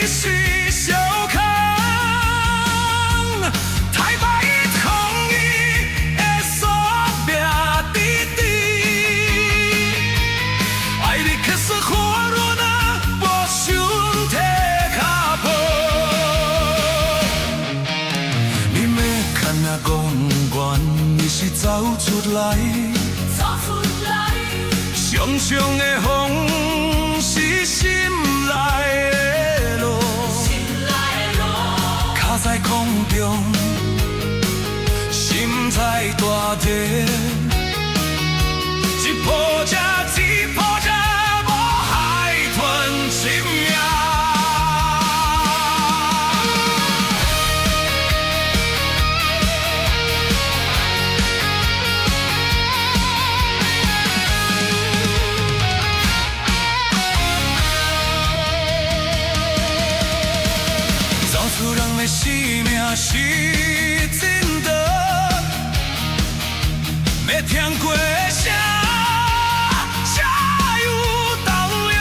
是小康，台北统一的所命直直，爱你确实火热啊，无想体脚步。你要看啊讲愿，伊是走出来，上上的风是心内的路，脚在空中，心在大地，一步才一步才无海豚心命。生命是真的，要听过的声，才有动量。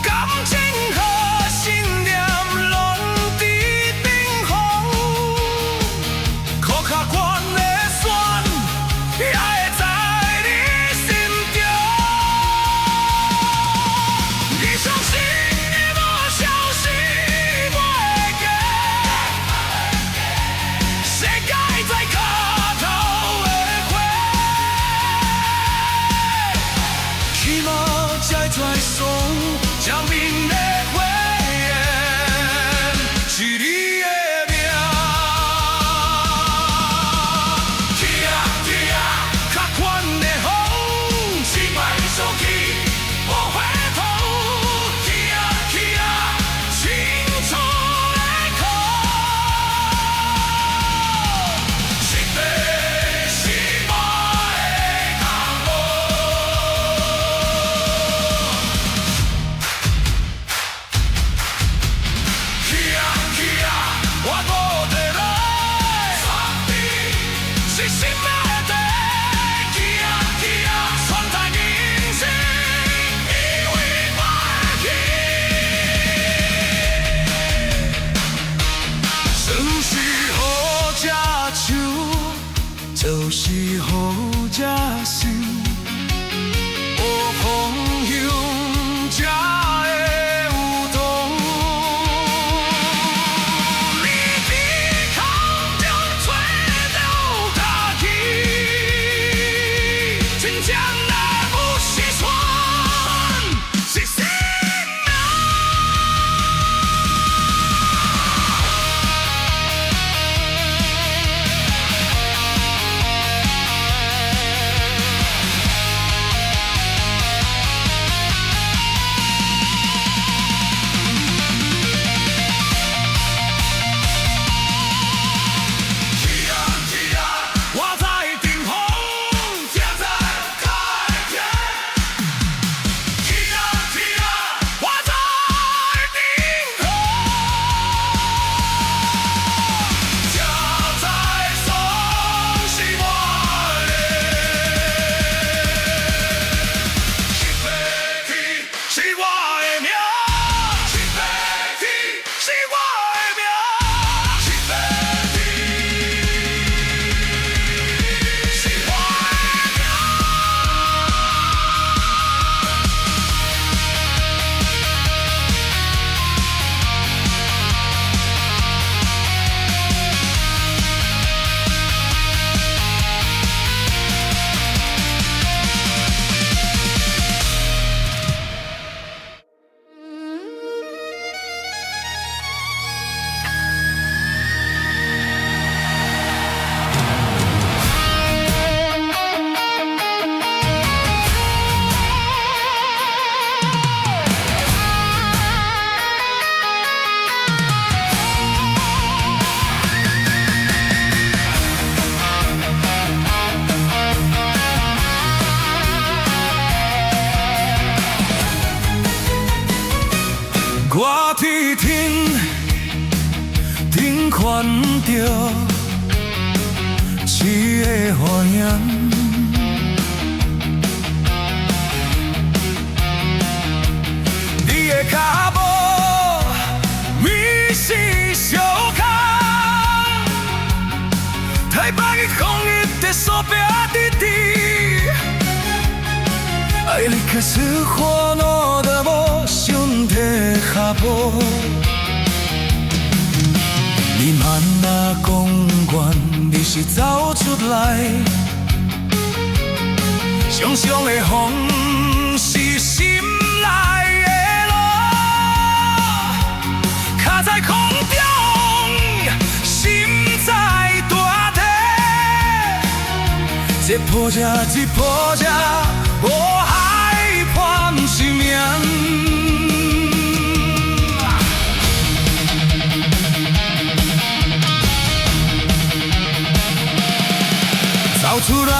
感情和信念拢伫顶峰，靠较悬的山，也会在你心中。你相信？再送证明的会员是你的命，去啊去啊，较悬的风，是迈上去无回头，去啊去啊，清楚的苦，是你是我的工务。就是好才想，有方向才会有路。你伫空中找到家己，真正若不是船，是生命。我伫天顶看着一个花影，你的脚所表弟弟，爱你开始火怒的无身体下步。你嘛若讲愿，你是走出来，常常的风是心内的路，卡在空中，心在大地，一步这一步这，无害怕生命。走出人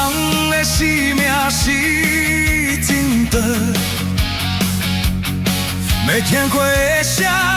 的生命是真长，要行过的声。